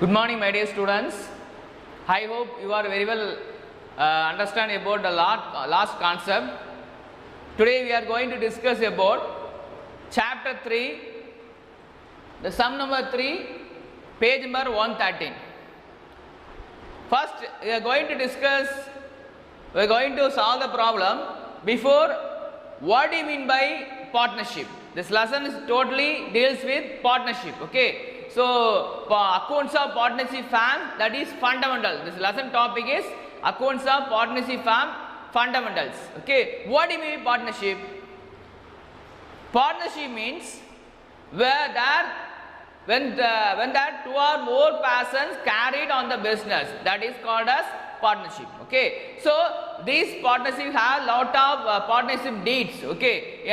Good morning, my dear students. I hope you are very well understand about the last concept. Today we are going to discuss about chapter 3, the sum number 3, page number 113. First, we are going to solve the problem. Before, what do you mean by partnership? This lesson is totally deals with partnership. Okay. So, accounts of partnership firm, that is fundamental. This lesson topic is accounts of partnership firm fundamentals. Okay. What do you mean by partnership? Partnership means when there two or more persons carried on the business, that is called as partnership. Okay. So these partnership have lot of partnership deeds. Okay.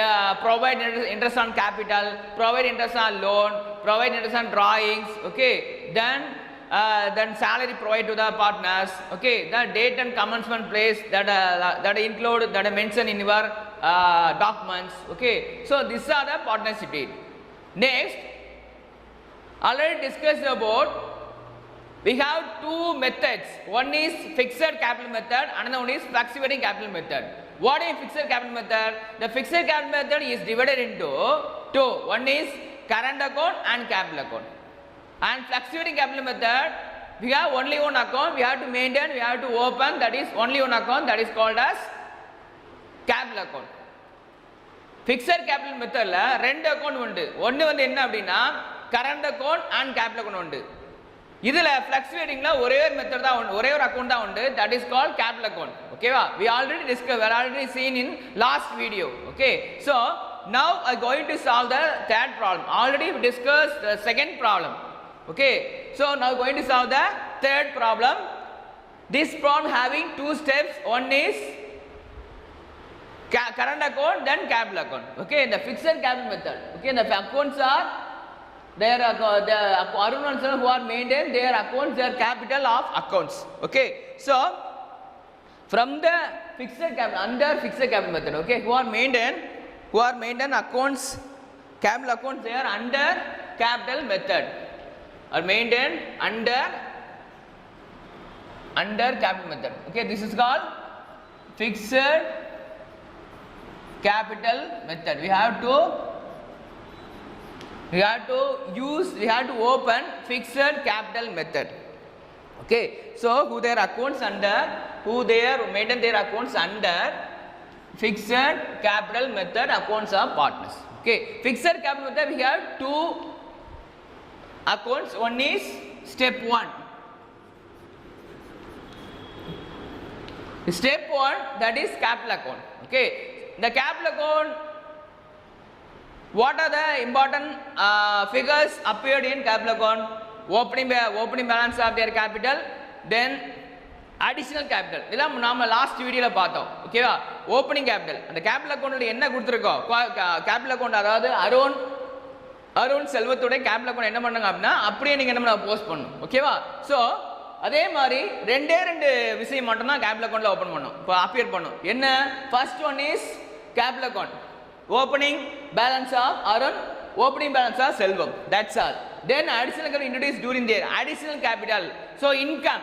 Provide interest on capital, provide interest on loan, provide interest on drawings. Okay. Then salary provide to the partners. Okay. The date and commencement place that include that mentioned in your documents. Okay. So these are the partnership deed. Next, already discussed about, we have two methods. One is fixed capital method, another one is fluctuating capital method. What is fixed capital method? The fixed capital method is divided into two. One is current account and capital account. And fluctuating capital method, we have only one account, we have to maintain, we have to open, that is only one account, that is called as capital account. Fixed capital method la rendu account undu. One வந்து என்ன அப்படினா current account and capital account உண்டு. இதுல fluctuating la ஒரே ஒரு method தான் உண்டு, ஒரே ஒரு அக்கவுண்ட் தான் உண்டு, that is called capital account. ஓகேவா? we already seen in last video. Okay, so now I am going to solve the third problem. Already we discussed the second problem. Okay, so now going to solve the third problem. This problem having two steps. One is current account, then capital account. Okay, the fixed capital method. Okay, the accounts are the accounts who are maintained their accounts, their capital of accounts. Okay, so from the fixed capital, under fixed capital method, okay, who are maintained accounts, capital accounts, they are under capital method, are maintained under capital method. Okay, this is called fixed capital method. We have to open fixed capital method. Okay, so who their accounts under, maintain their accounts under fixed capital method accounts of partners. Okay, fixed capital method, we have two accounts. One is step 1. Step 1, that is capital account. Okay, the capital account, what are the important figures appeared in capital account? Opening balance of their capital, then additional capital. இதெல்லாம் நாம last வீடியோல பார்த்தோம். ஓகேவா? Opening capital. அந்த capital அக்கவுண்ட்ல என்ன கொடுத்திருக்கோம்? Capital account, அதாவது அருண் செல்வத்தோட கேபிட்டல் அக்கவுண்ட் என்ன பண்ணுங்க அப்படினா அப்படியே நீங்க என்ன போஸ்ட் பண்ணணும். ஓகேவா? சோ அதே மாதிரி ரெண்டு விஷயம் மட்டும் தான் கேபிட்டல் அக்கவுண்ட்ல ஓபன் பண்ணனும். இப்போ அப்பியர் பண்ணும். என்ன? First one is capital account, opening balance of Arun, opening balance of Selvam, that's all. Then additional capital introduced during there, additional capital, so income.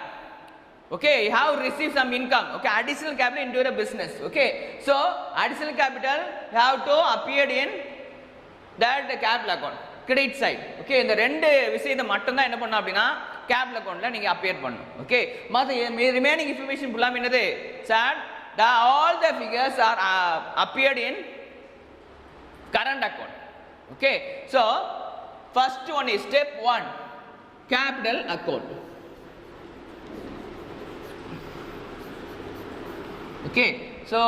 Okay, you have received some income. Okay, additional capital into the business. Okay, so additional capital have to appear in that capital account, credit side. Okay, இந்த ரெண்டு விஷயத்தை மட்டும் தான் என்ன பண்ணனும் அப்படினா capital accountல நீங்க appear பண்ணனும். Okay, மத்த remaining information ஃபுல்லாமே என்னது? Sir, all the figures are appeared in current account. Okay, so first one is step 1, capital account. Okay, so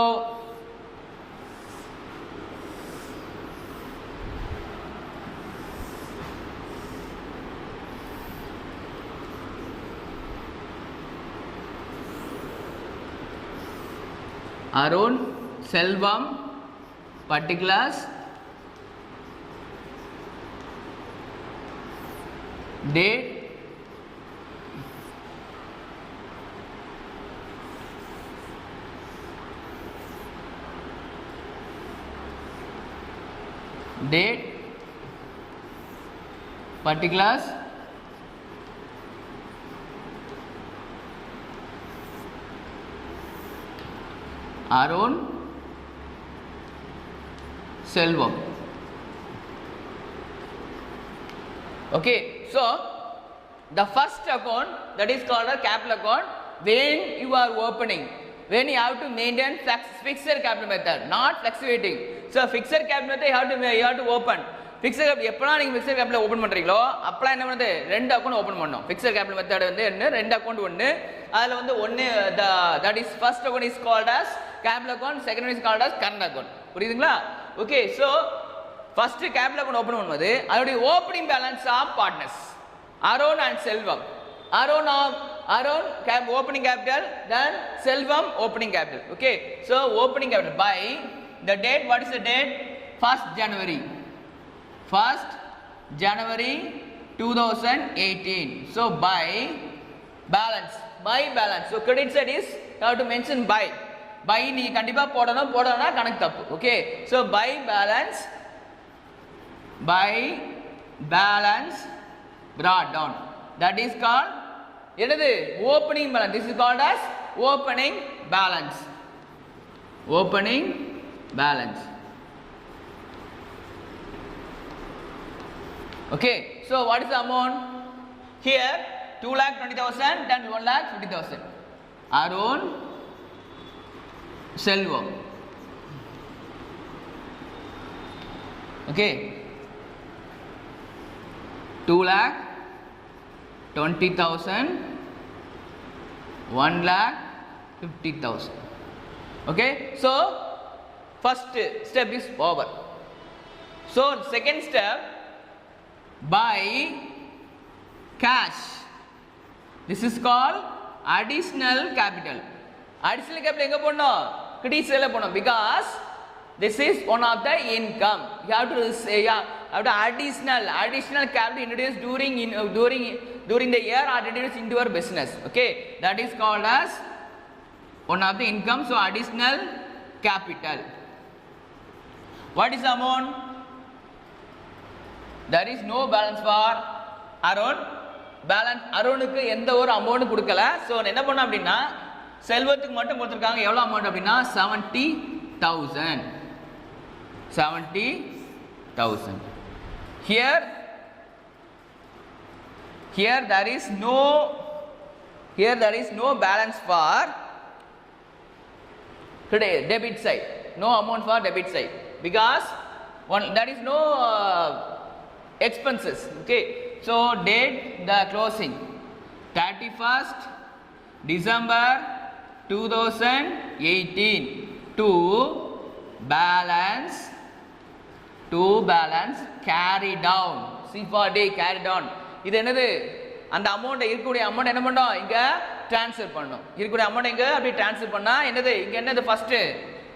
Arun, Selvam, particulars, date, particulars, Arun Selvam. Okay, so the first account, that is called a capital account, when you are opening, when you have to maintain fixed capital method, not fluctuating. So fixed capital method you have to open. Fixed capital எப்பனா நீங்க fixed capital open பண்றீங்களோ அப்பலாம் என்ன பண்ணுது ரெண்டு account open பண்ணனும். fixed capital method வந்து என்ன ரெண்டு அக்கவுண்ட் ஒன்னு அதுல வந்து ஒன்னு that is first account is called as capital account, second one is called as current account. புரியுதுங்களா? Okay, so first capital account open பண்ணும்போது அதோட opening balance of partners Arun and Selvam. Arun opening capital, then Selvam opening capital. Okay, so opening capital by the date. What is the date? 1st January 2018. So by balance. So credit side is you have to mention by நீ கண்டிப்பா போடணும்னா கணக்கு தப்பு. Okay, so by balance brought down, that is called என்னது opening balance. This is called as opening balance. Okay, so what is the amount here? 2,20,000, then 1,50,000. Arun Selvam. Okay, 2,20,000, 1,50,000. Okay, so first step is over. So second step, buy cash. This is called additional capital. Additional capital எங்க போடணும்? credit side ல போடணும், because this is one of the income. You have to say additional capital introduced during the year or introduced into your business. Okay, that is called as one of the income. So additional capital. What is the amount? There is no balance for Arun. அருணுக்கு எந்த ஒரு amount கொடுக்கல. So என்ன பண்ண அப்படின்னா செல்வத்துக்கு மட்டும் கொடுத்துருக்காங்க. எவ்வளோ அமௌண்ட் அப்படின்னா 70,000. Here there is no balance for debit side. No amount for debit side, because there is no expenses. Okay, so date the closing 31st December 2018 to balance carry down. C for D, carry down. இது என்னது? அந்த amount இருக்கக்கூடிய amount என்ன பண்ணோம்? இங்க transfer பண்ணோம். இருக்கக்கூடிய amount இங்க அப்படி ட்ரான்ஸ்ஃபர் பண்ணா என்னது? இங்க என்னது? ஃபர்ஸ்ட்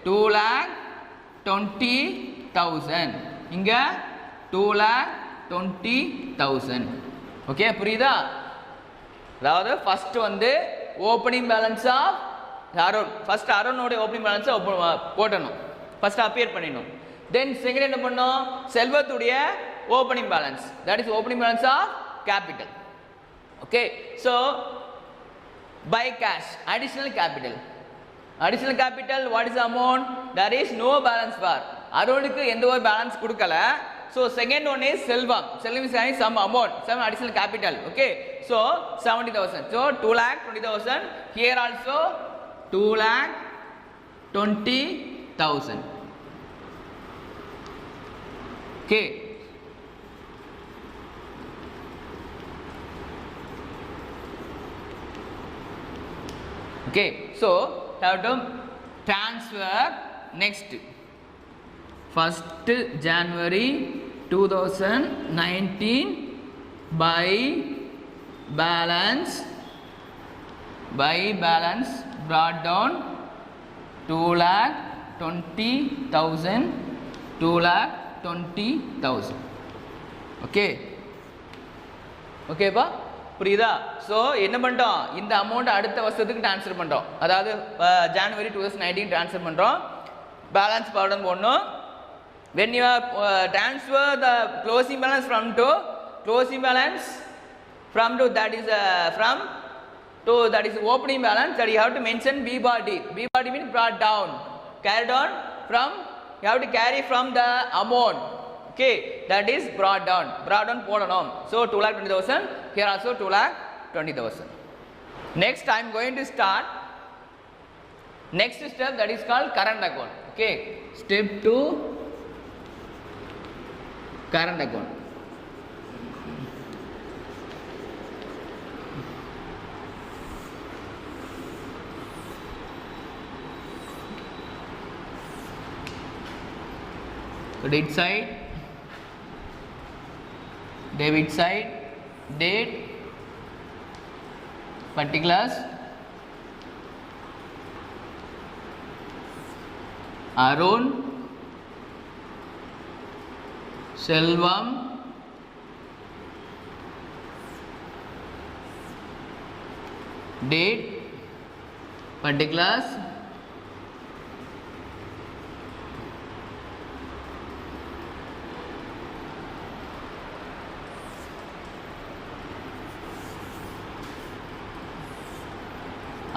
2,20,000, இங்க 2,20,000. ஓகே, புரியுதா? அதாவது ஃபர்ஸ்ட் வந்து opening balance of Arun. First அருணோட ஓப்பனிங் பேலன்ஸ் போடணும், ஃபர்ஸ்ட் அப்பியர் பண்ணிடணும். தென் செகண்ட் என்ன பண்ணோம்? செல்வத்துடைய opening balance, that is opening balance of capital. Okay, so buy cash, additional capital. What is the amount? There is no balance for அருணுக்கு எந்த ஒரு balance கொடுக்கல. So second one is Selvam is having some amount, some additional capital. Okay, so 70,000. So 2,20,000. Here also 2,20,000. Okay, so have to transfer next 1st January 2019 by balance brought down 2,20,000. Okay பா, புரியுதா? So என்ன பண்ணிட்டோம்? இந்த amount அடுத்த வருஷத்துக்கு transfer பண்ணுறோம். அதாவது ஜனவரி 2019 transfer பண்ணுறோம். பேலன்ஸ் பவுடன் போடணும். when you are transfer the closing balance from to that is from to that is opening balance, that you have to mention B bar D. B bar D means brought down, carried on from, you have to carry from the amount, okay, that is brought down போடணும். So 2,20,000, here also 2,20,000. Next I am going to start next step, that is called current account. Okay, step 2, current account. Credit side, debit side, date, particulars, Arun, Selvam, date, particulars,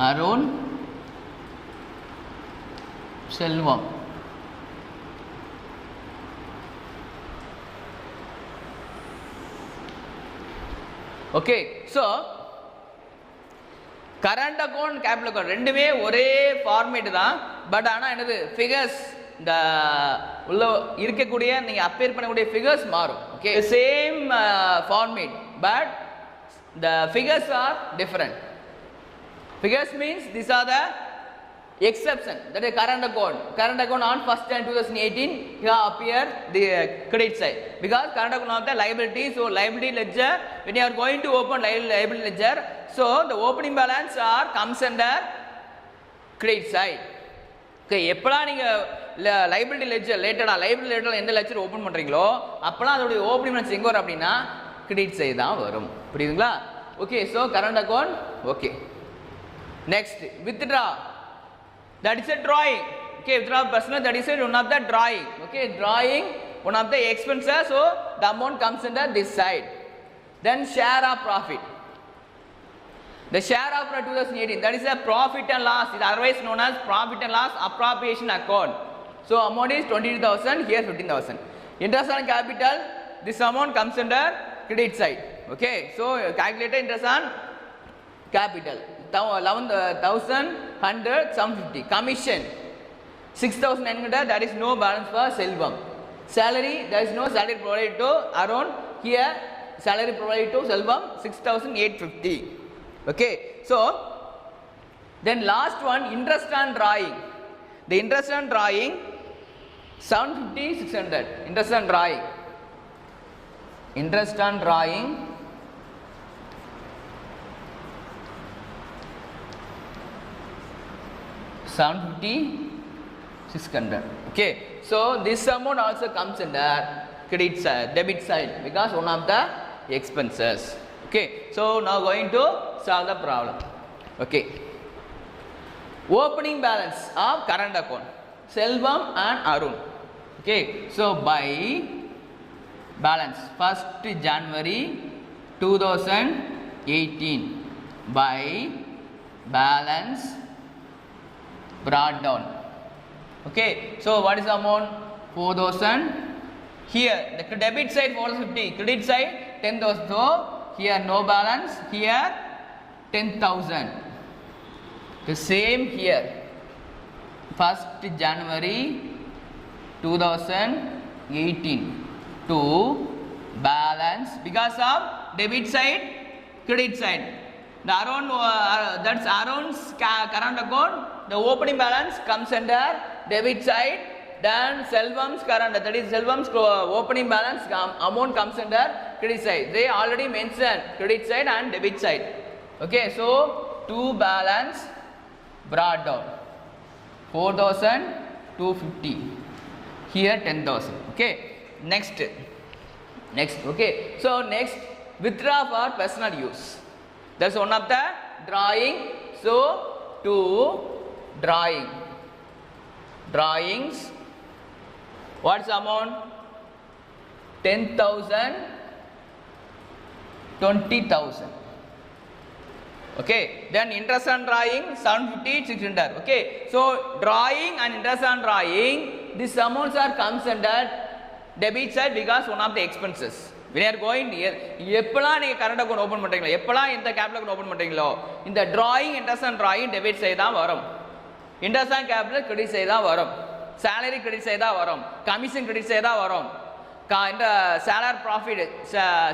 Arun, Selvam. Okay, so current account, capital account ரெண்டுமே ஒரே format தான். But ஆனால் என்னது figures, இந்த உள்ள இருக்கக்கூடிய நீங்கள் அப்பேர் பண்ணக்கூடிய ஃபிகர்ஸ் மாறும். Okay, same format but the figures are different. Figures means these are the exception, that is current account. Current account on 1st January 2018 here appear the credit side, because current account of the liability. So liability ledger, when you are going to open liability ledger, so the opening balance are comes under credit side. Okay, எப்பலாம் நீங்க liability ledger லேட்டடா liability ledger எந்த ledger open பண்றீங்களோ அப்பலாம் அதோட opening balance எங்க வரும் அப்படினா credit side தான் வரும். புரியுதுங்களா? Okay, so current account. Okay, next withdraw, that is a drawing. Okay, withdraw personal, that is one of the drawing. Okay, drawing one of the expenses, so the amount comes under this side. Then share of profit, the share of 2018, that is a profit and loss, is otherwise known as profit and loss appropriation account. So amount is 22,000, here 15,000. Interest on capital, this amount comes under credit side. Okay, so calculated interest on capital 11,100, sum 50. Commission 6,900, that is no balance for Selvam. Salary, there is no salary provided to Arun, here salary provided to Selvam 6,850. Okay, so then last one, interest on drawing. The interest on drawing 750, 600. Interest on drawing, interest on drawing 750, 600. Okay, so this amount also comes under credit side, debit side, because one of the expenses. Okay, so now going to solve the problem. Okay, opening balance of current account Selvam and Arun. Okay, so by balance 1st January 2018 by balance brought down. Okay, so what is the amount? 4,000. Here the debit side 450, credit side 10,000. So here no balance, here 10,000. The same here 1st January 2018 to balance, because of debit side, credit side. The Arun, that's Arun's current account, the opening balance comes under debit side. Then Selvam's current, that is Selvam's opening balance amount comes under credit side. They already mentioned credit side and debit side. Okay, so to balance brought down 4,250, here 10,000. Okay, next. Okay, so next, withdraw for personal use. That's one of the drawing. So to drawings, what's the amount? 10,000, 20,000. Okay, then interest on drawing 750, 600. Okay, so drawing and interest on drawing, these amounts are comes under debit side because one of the expenses. When you are going எப்பலாம் நீங்க current account open பண்றீங்களோ, எப்பலாம் இந்த capital account open பண்றீங்களோ, இந்த drawing interest on drawing debit side தான் வரும். Interest on capital credit side தான் வரும். Salary credit side தான் வரும். Commission credit side தான் வரும். இந்த salary profit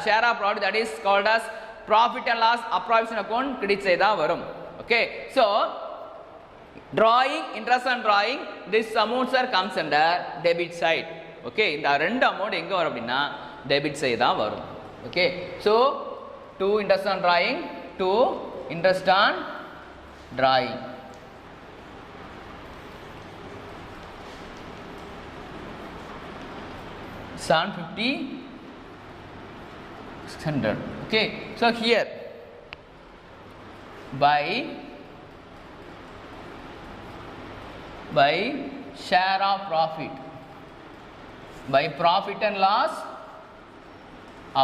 share of profit, that is called as profit and loss appropriation account credit side தான் வரும். Okay, so drawing, interest on drawing, this amounts are comes under debit side. Okay, இந்த ரெண்டு amount எங்க வரும் அப்படின்னா debit side தான் வரும். Okay, so 2 interest on drawing, 2 interest on drawing. $750, $600. Okay, so here by share of profit, by profit and loss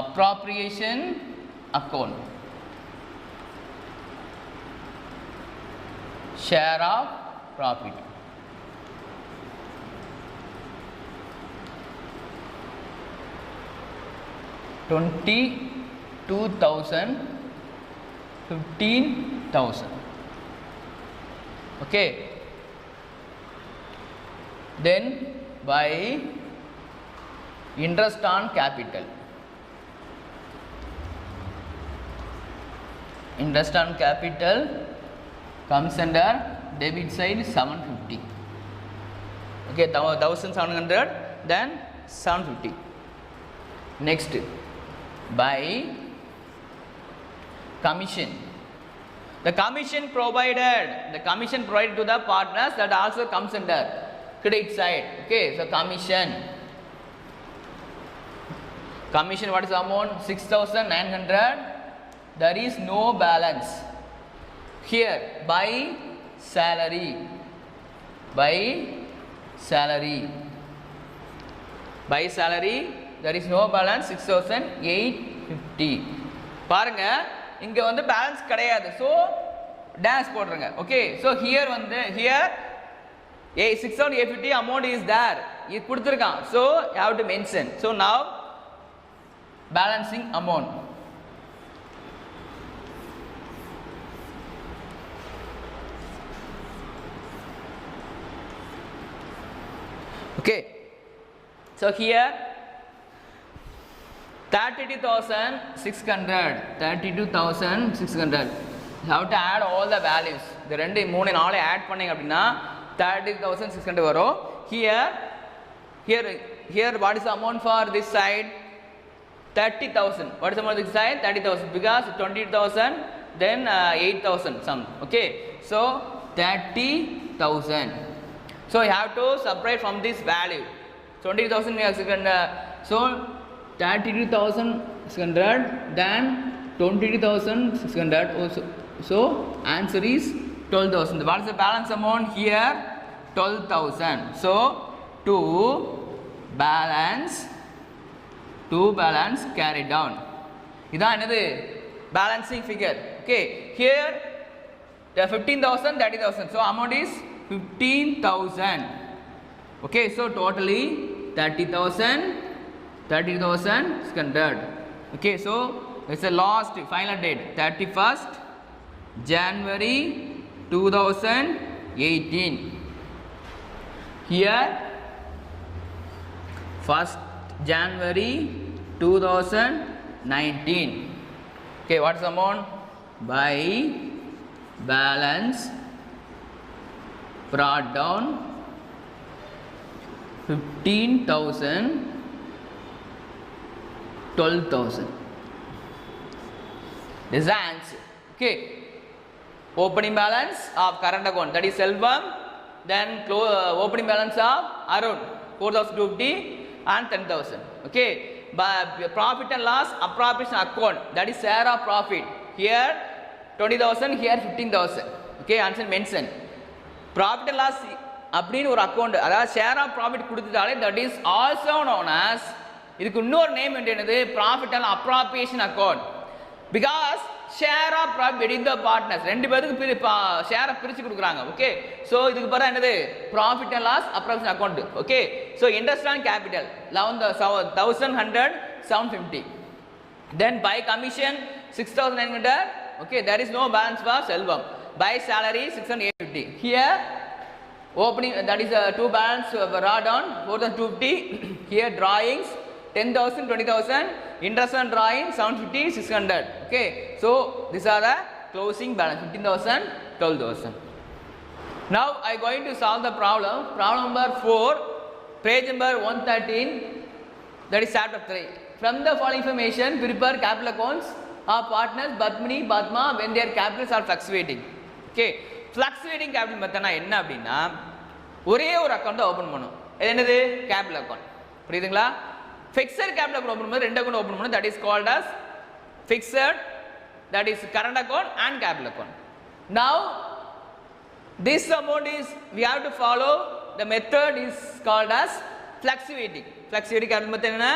appropriation account, share of profit. $22,000, $15,000. Okay, then by interest on capital, interest on capital comes under debit side 750. Okay, 1,700, then 750. Next, by commission, the commission provided to the partners, that also comes under credit side. Okay, so commission, what is the amount? 6,900. There is no balance here. By salary, there is no balance, 6,850. பாருங்க இங்க வந்து balance கிடையாது, so dash போடுறங்க. Okay, so here வந்து here 6,850 amount is there, இது கொடுத்திருக்கான், so you have to mention. So now balancing amount. Okay, so here 32,600. You have to add all the values. The ரெண்டு 3 4 add பண்ணீங்க அப்படினா 32,600 வரும். Here what is the amount for this side? 30,000. What is the amount for this side? 30,000, because 20,000 then 8,000 some. Okay, so 30,000. So you have to separate from this value. 20,000 so 32,600, then 22,600 also. So answer is 12,000. What is the balance amount here? 12,000. So to balance carried down. இதான் என்னது balancing figure. Okay, here the 15,000, 30,000. So amount is 15,000. Okay, so totally 30,600. Okay, so it's a last final date 31st January 2018. Here 1st January 2019. Okay, what's the amount? By balance brought down 15,000, 12,000. This is the answer. Okay, opening balance of current account, that is Selvam, then opening balance of Arun 4,250 and 10,000. Okay, but profit and loss appropriation account, that is share of profit. Here 20,000, here 15,000. Okay, answer mention. Profit and loss அப்படின்னு ஒரு account, அதாவது share of profit கொடுத்துட்டாலே that is also known as, இதுக்கு இன்னொரு name என்னது, profit and appropriation account. because share of profit between the partners ரெண்டு பேருக்கு share பிரிச்சு கொடுக்குறாங்க. ஓகே, சோ இதுக்கு பேர் என்னது? Profit and loss approximate account. Okay, so interest on capital 1100 750. Then by commission 6900. Okay, there is no balance for Selvam. By salary 650. Here opening, that is two balance raw down 4250. Here drawings 10,000 20,000. Interest on drawing 750 600. Okay, so these are the closing balance 15,000 12,000. Now I going to solve the problem. Problem number 4, page number 113. That is chapter 3. From the following information, prepare capital accounts of partners Padmini, Padma when their capitals are fluctuating. Okay, fluctuating capital மெத்தட்னா என்ன அப்படின்னா, ஒரே ஒரு account open பண்ணும். இது என்னது? Capital account. புரியுதுங்களா? Fixed capital account open பண்ணும்போது ரெண்டு அக்கௌண்ட் ஓபன் பண்ணும். That is called as fixed, that is current account and capital account. Now this amount is, we have to follow the method is called as fluctuating capital method என்ன?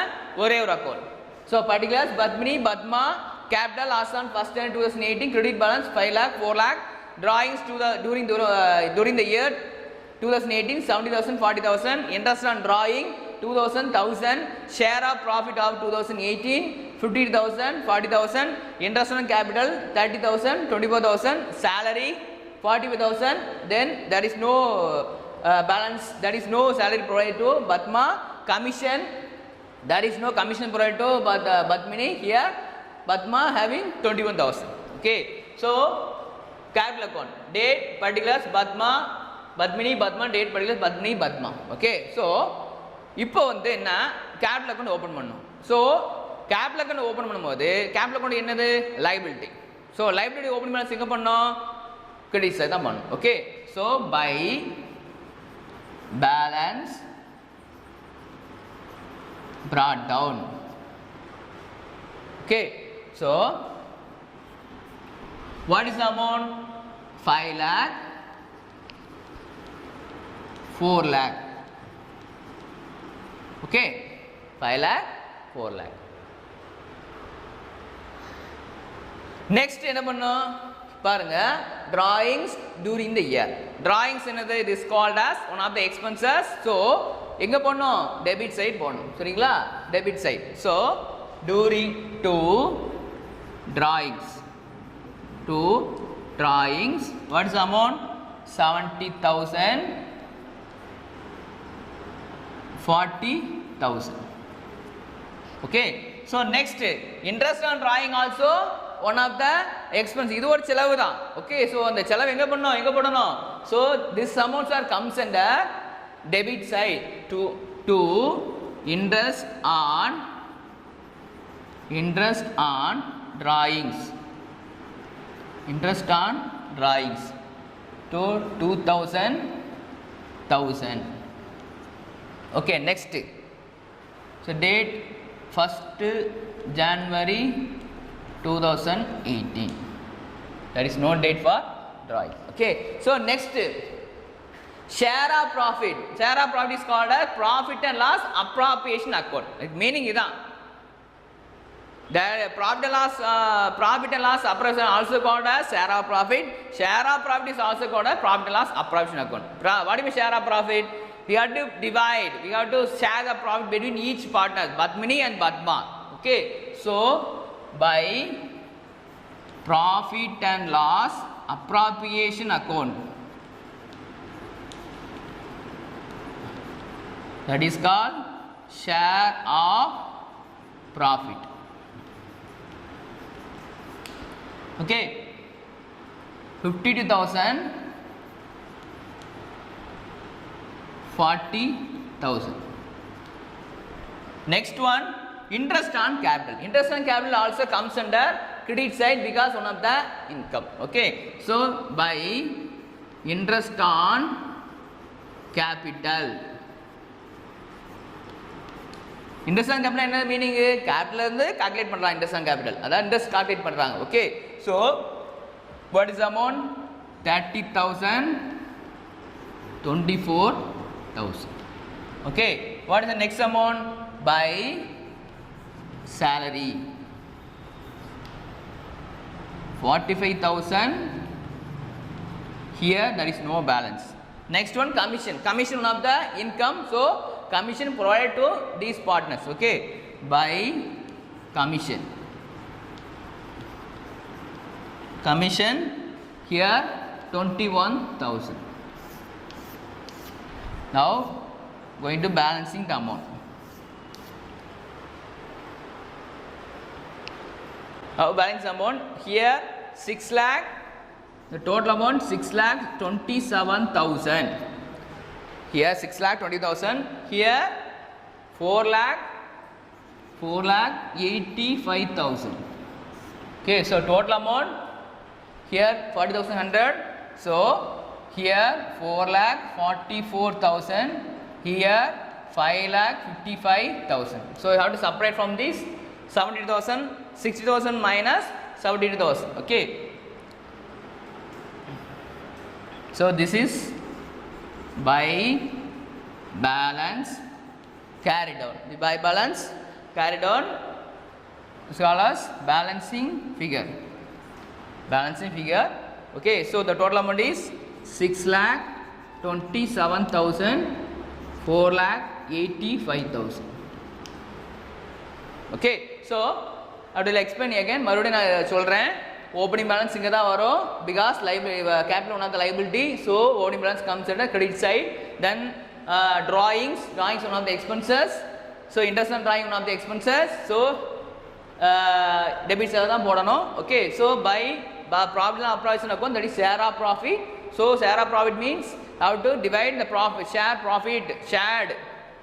ஒரே ஒரு account. So particulars Padmini, Padma capital as on 1st January 2018, credit balance 5 lakh 4 lakh, drawings to the during the year 2018 70,000 40,000, interest on drawing 2,000 1,000, share of profit of 2018 50,000 40,000, interest on capital 30,000 24,000, salary 45,000. Then there is no balance, there is no salary provided to Padma. Commission, there is no commission provided to Padmini. Here Padma having 21,000. Okay, so capital account, date, particulars Padma, Padmini, Padma, date, particulars Padmini, Padma. Okay, so இப்போ வந்து என்ன, capital account open பண்ணணும். So capital account open பண்ணும்போது capital account என்னது? Liability. So liability open பண்ண எங்கே பண்ணோம்? Credit side தான் பண்ணணும். Okay, so by balance brought down. Okay, so what is the amount? 5 lakh 4 lakh. Okay, 5 lakh 4 lakh. Next என்ன பண்ணோம் பாருங்க, drawings during the year. Drawings என்னது? It is called as one of the expenses. So எங்க போடணும்? Debit side போடணும். சரிங்களா? Debit side. So during to drawings what is the amount? 70,000 40,000. Okay, so next interest on drawing also one of the expense. இது ஒரு செலவு தான். Okay, so அந்த செலவு எங்க பண்ணணும்? எங்க போடணும்? So this amounts are comes under debit side to interest on drawings to 2,000 1,000. Okay, next, so date 1st January 2018. There is no date for drawing. Okay, so next, share of profit. Share of profit is called as profit and loss appropriation account. Meaning இதான். The profit and loss appropriation also called as share of profit. Share of profit is also called as profit and loss appropriation account. What is share of profit? We have to divide. We have to share the profit between each partner, Padmini and Padma. Okay, so by profit and loss appropriation account, that is called share of profit. Okay, 52,000 40,000. Next one, interest on capital. Interest on capital also comes under credit side because one of the income. Okay, so by interest on capital, interest on capital என்ன meaning? Capital இருந்து calculate பண்றாங்க interest on capital, அதான் interest calculate பண்றாங்க. Okay, so what is the amount? 30,000 24,000. Okay, what is the next amount? By salary 45,000. Here there is no balance. Next one, commission. Commission one of the income. So commission provided to these partners. Okay, by commission. Commission here 21,000. Now going to balancing the amount. Now balance amount here 6 lakh. The total amount 6,27,000. Here 6,20,000. Here 4,85,000. Okay, so total amount here 40,100. So here 4,44,000. Here 5,55,000. So you have to separate from this 70,000, 60,000 minus 70,000. Okay. So this is by balance carried on. The by balance carried on is called as balancing figure. Balancing figure. Okay, so the total amount is 6,27,000, 4,85,000. Okay, so I will explain again. மறுபடியும் நான் சொல்றேன். Opening balance inga da varum because capital one of the liability, so opening balance comes at the credit side. Then drawings one of the expenses, so interest and drawing one of the expenses, so debit side da podanum. Okay, so by profit and appropriation account, that is share of profit. So share of profit means how to divide the profit, shared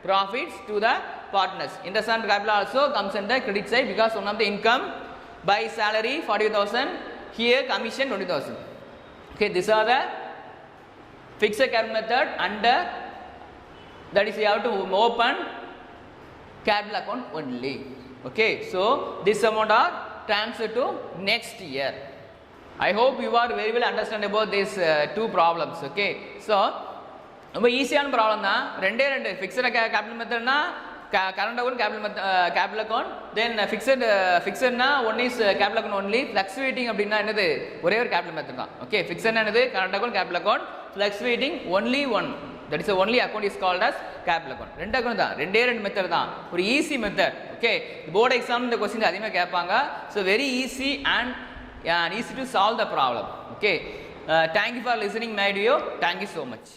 profits to the partners. Interest and capital also comes in the credit side because one of the income. By salary 40,000, here commission 20,000. Okay, these are the fixed capital method under, that is you have to open capital account only. Okay, so this amount are transferred to next year. I hope you are very well understand about these two problems. Okay, so ரொம்ப ஈஸியான problem தான். ரெண்டு fixed capital மெத்தட்னா current account, capital account, then fixed na one is capital account only, fluctuating அப்படினா என்னது ஒரே ஒரு capital method தான். Okay, fixed na என்னது current account, capital account, fluctuating only one, that is the only account is called as capital account. ரெண்டு account தான், ரெண்டு method தான், ஒரு easy method. Okay, board exam இந்த question அதிகமா கேட்பாங்க, so very easy and easy to solve the problem. Okay, thank you for listening my video, thank you so much.